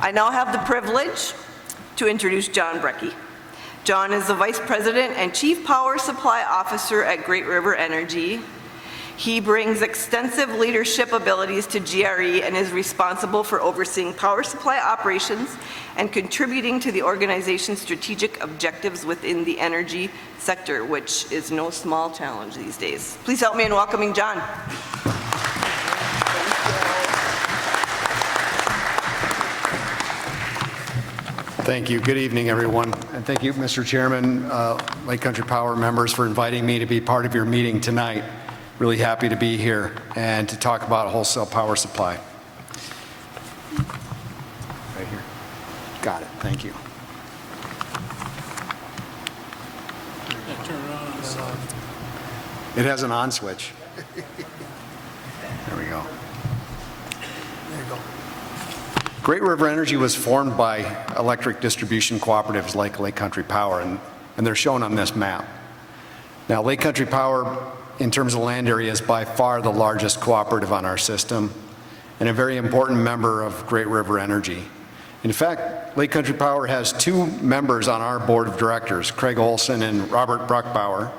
I now have the privilege to introduce John Brekke. John is the Vice President and Chief Power Supply Officer at Great River Energy. He brings extensive leadership abilities to GRE and is responsible for overseeing power supply operations and contributing to the organization's strategic objectives within the energy sector, which is no small challenge these days. Please help me in welcoming John. Thank you. Good evening, everyone. And thank you, Mr. Chairman, Lake Country Power members, for inviting me to be part of your meeting tonight. Really happy to be here and to talk about wholesale power supply. Right here. Got it. Thank you. It has an on switch. There we go. There you go. Great River Energy was formed by electric distribution cooperatives like Lake Country Power, and they're shown on this map. Now, Lake Country Power, in terms of land area, is by far the largest cooperative on our system and a very important member of Great River Energy. In fact, Lake Country Power has two members on our board of directors, Craig Olson and Robert Bruckbauer.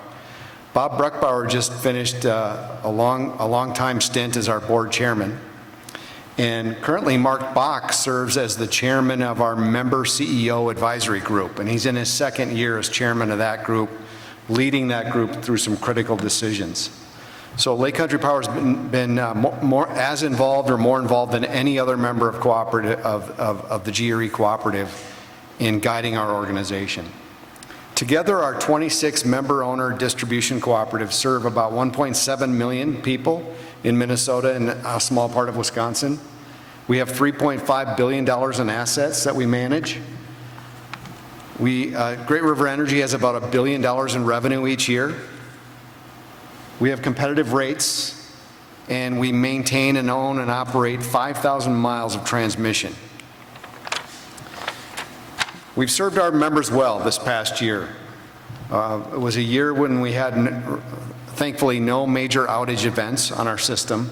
Bob Bruckbauer just finished a long time stint as our board chairman. And currently, Mark Bach serves as the chairman of our member CEO advisory group, and he's in his second year as chairman of that group, leading that group through some critical decisions. So Lake Country Power has been more as involved or more involved than any other member of cooperative of the GRE cooperative in guiding our organization. Together, our 26 member-owner distribution cooperatives serve about 1.7 million people in Minnesota and a small part of Wisconsin. We have $3.5 billion in assets that we manage. Great River Energy has about $1 billion in revenue each year. We have competitive rates, and we maintain and own and operate 5,000 miles of transmission. We've served our members well this past year. It was a year when we had, thankfully, no major outage events on our system.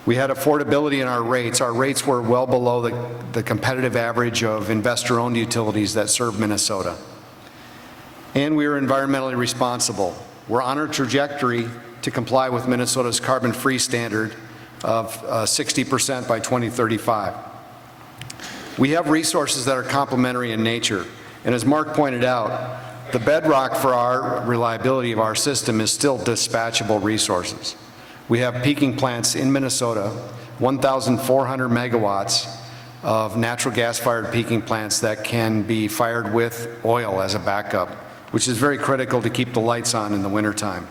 We had affordability in our rates. Our rates were well below the competitive average of investor-owned utilities that serve Minnesota. And we were environmentally responsible. We're on our trajectory to comply with Minnesota's carbon-free standard of 60% by 2035. We have resources that are complementary in nature. And as Mark pointed out, the bedrock for our reliability of our system is still dispatchable resources. We have peaking plants in Minnesota, 1,400 megawatts of natural gas-fired peaking plants that can be fired with oil as a backup, which is very critical to keep the lights on in the wintertime.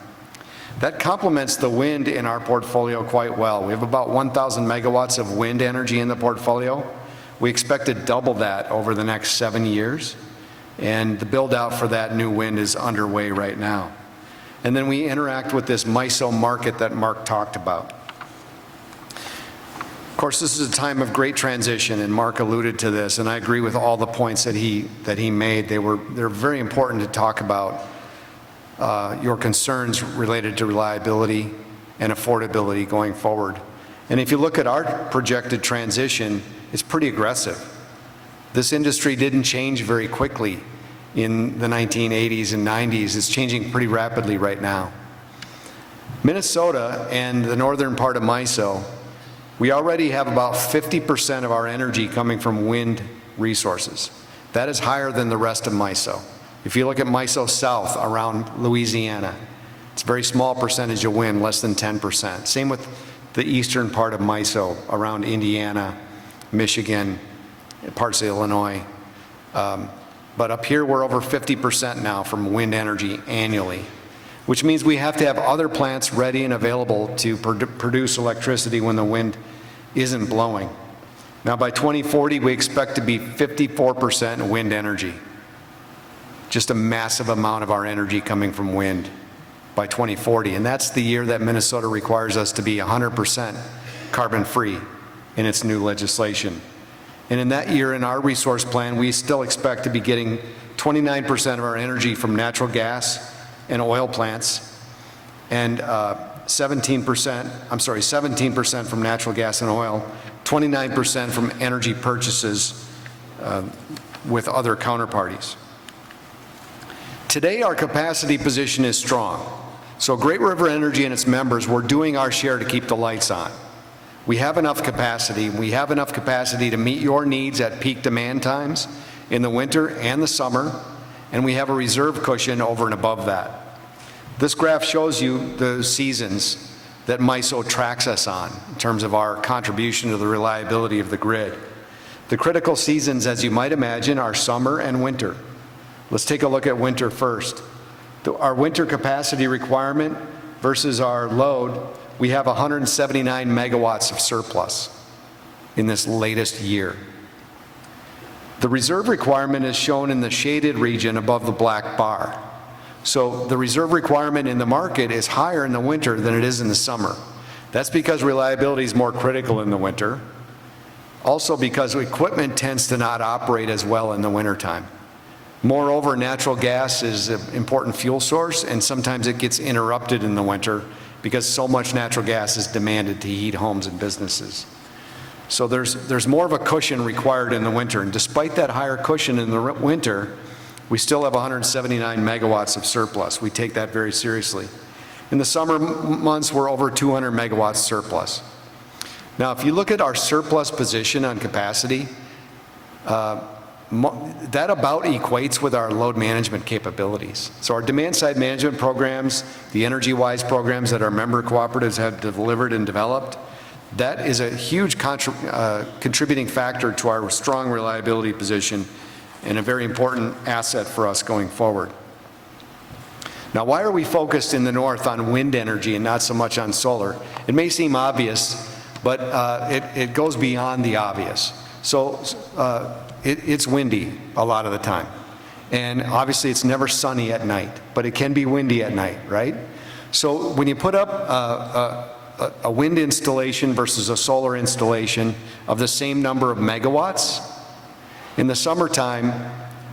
That complements the wind in our portfolio quite well. We have about 1,000 megawatts of wind energy in the portfolio. We expect to double that over the next 7 years, and the build-out for that new wind is underway right now. And then we interact with this MISO market that Mark talked about. Of course, this is a time of great transition, and Mark alluded to this, and I agree with all the points that he made. They're very important to talk about your concerns related to reliability and affordability going forward. And if you look at our projected transition, it's pretty aggressive. This industry didn't change very quickly in the 1980s and 90s. It's changing pretty rapidly right now. Minnesota and the northern part of MISO, we already have about 50% of our energy coming from wind resources. That is higher than the rest of MISO. If you look at MISO South around Louisiana, it's a very small percentage of wind, less than 10%. Same with the eastern part of MISO around Indiana, Michigan, parts of Illinois. But up here, we're over 50% now from wind energy annually, which means we have to have other plants ready and available to produce electricity when the wind isn't blowing. Now, by 2040, we expect to be 54% wind energy. Just a massive amount of our energy coming from wind by 2040. And that's the year that Minnesota requires us to be 100% carbon-free in its new legislation. And in that year, in our resource plan, we still expect to be getting 29% of our energy from natural gas and oil plants, and 17% from natural gas and oil, 29% from energy purchases with other counterparties. Today, our capacity position is strong. So Great River Energy and its members, we're doing our share to keep the lights on. We have enough capacity. We have enough capacity to meet your needs at peak demand times in the winter and the summer, and we have a reserve cushion over and above that. This graph shows you the seasons that MISO tracks us on in terms of our contribution to the reliability of the grid. The critical seasons, as you might imagine, are summer and winter. Let's take a look at winter first. Our winter capacity requirement versus our load, we have 179 megawatts of surplus in this latest year. The reserve requirement is shown in the shaded region above the black bar. So the reserve requirement in the market is higher in the winter than it is in the summer. That's because reliability is more critical in the winter. Also because equipment tends to not operate as well in the wintertime. Moreover, natural gas is an important fuel source, and sometimes it gets interrupted in the winter because so much natural gas is demanded to heat homes and businesses. So there's more of a cushion required in the winter, and despite that higher cushion in the winter, we still have 179 megawatts of surplus. We take that very seriously. In the summer months, we're over 200 megawatts surplus. Now, if you look at our surplus position on capacity, that about equates with our load management capabilities. So our demand side management programs, the EnergyWise programs that our member cooperatives have delivered and developed, that is a huge contributing factor to our strong reliability position and a very important asset for us going forward. Now, why are we focused in the north on wind energy and not so much on solar? It may seem obvious, but it goes beyond the obvious. So it's windy a lot of the time. And obviously it's never sunny at night, but it can be windy at night, right? So when you put up a wind installation versus a solar installation of the same number of megawatts, in the summertime,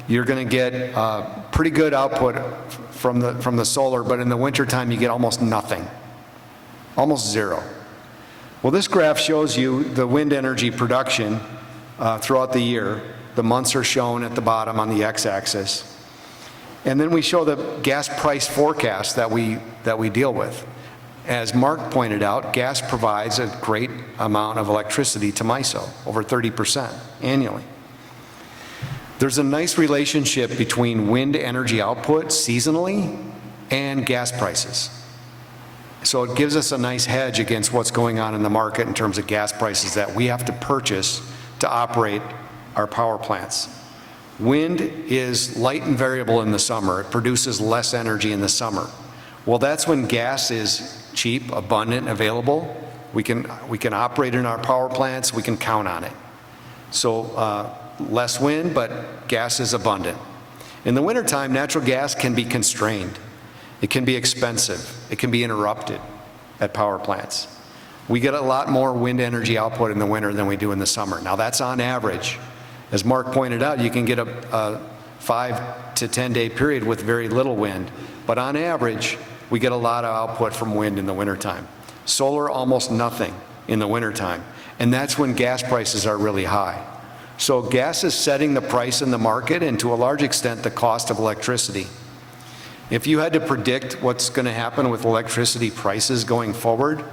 you're going to get pretty good output from the solar, but in the wintertime, you get almost nothing, almost zero. Well, this graph shows you the wind energy production throughout the year. The months are shown at the bottom on the x-axis. And then we show the gas price forecast that we deal with. As Mark pointed out, gas provides a great amount of electricity to MISO, over 30% annually. There's a nice relationship between wind energy output seasonally and gas prices. So it gives us a nice hedge against what's going on in the market in terms of gas prices that we have to purchase to operate our power plants. Wind is light and variable in the summer. It produces less energy in the summer. Well, that's when gas is cheap, abundant, available. We can operate in our power plants. We can count on it. So less wind, but gas is abundant. In the wintertime, natural gas can be constrained. It can be expensive. It can be interrupted at power plants. We get a lot more wind energy output in the winter than we do in the summer. Now that's on average. As Mark pointed out, you can get a 5 to 10 day period with very little wind, but on average, we get a lot of output from wind in the wintertime. Solar, almost nothing in the wintertime, and that's when gas prices are really high. So gas is setting the price in the market and to a large extent the cost of electricity. If you had to predict what's going to happen with electricity prices going forward,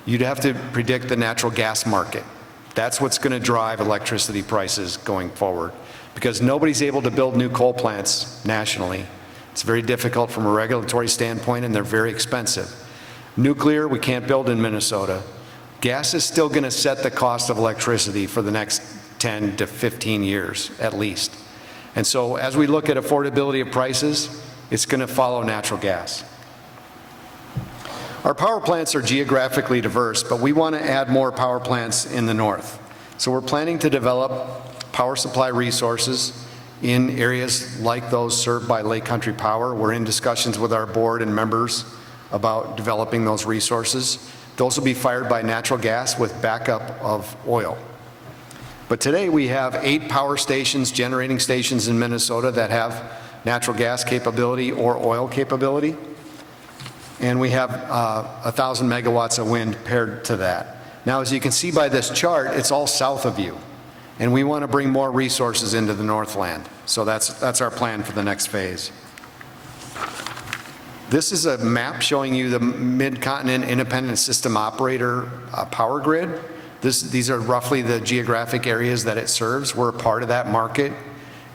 you'd have to predict the natural gas market. That's what's going to drive electricity prices going forward, because nobody's able to build new coal plants nationally. It's very difficult from a regulatory standpoint, and they're very expensive. Nuclear, we can't build in Minnesota. Gas is still going to set the cost of electricity for the next 10 to 15 years at least. And so as we look at affordability of prices, it's going to follow natural gas. Our power plants are geographically diverse, but we want to add more power plants in the north. So we're planning to develop power supply resources in areas like those served by Lake Country Power. We're in discussions with our board and members about developing those resources. Those will be fired by natural gas with backup of oil. But today we have 8 power stations, generating stations in Minnesota that have natural gas capability or oil capability. And we have 1,000 megawatts of wind paired to that. Now, as you can see by this chart, it's all south of you, and we want to bring more resources into the Northland. So that's our plan for the next phase. This is a map showing you the Mid-Continent Independent System Operator power grid. These are roughly the geographic areas that it serves. We're a part of that market.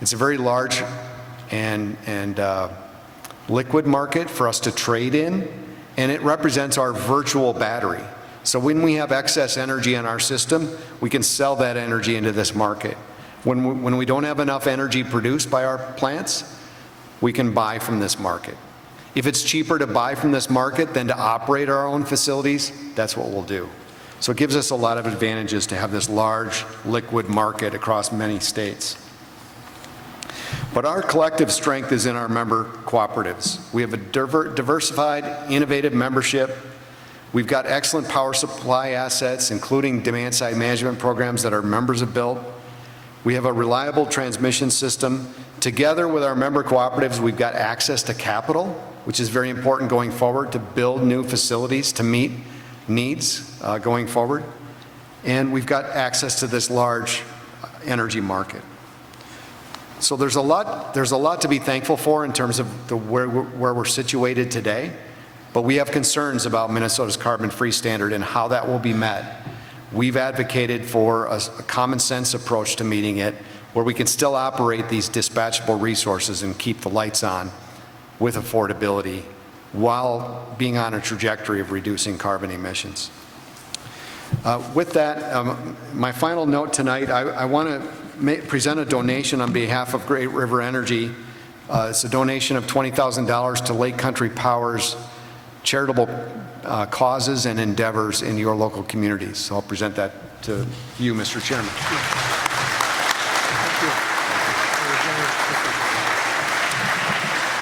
It's a very large and liquid market for us to trade in, and it represents our virtual battery. So when we have excess energy in our system, we can sell that energy into this market. When we don't have enough energy produced by our plants, we can buy from this market. If it's cheaper to buy from this market than to operate our own facilities, that's what we'll do. So it gives us a lot of advantages to have this large liquid market across many states. But our collective strength is in our member cooperatives. We have a diversified, innovative membership. We've got excellent power supply assets, including demand-side management programs that our members have built. We have a reliable transmission system. Together with our member cooperatives, we've got access to capital, which is very important going forward to build new facilities to meet needs going forward. And we've got access to this large energy market. So there's a lot to be thankful for in terms of where we're situated today, but we have concerns about Minnesota's carbon-free standard and how that will be met. We've advocated for a common sense approach to meeting it, where we can still operate these dispatchable resources and keep the lights on with affordability while being on a trajectory of reducing carbon emissions. With that, my final note tonight, I want to present a donation on behalf of Great River Energy. It's a donation of $20,000 to Lake Country Power's charitable causes and endeavors in your local communities. So I'll present that to you, Mr. Chairman.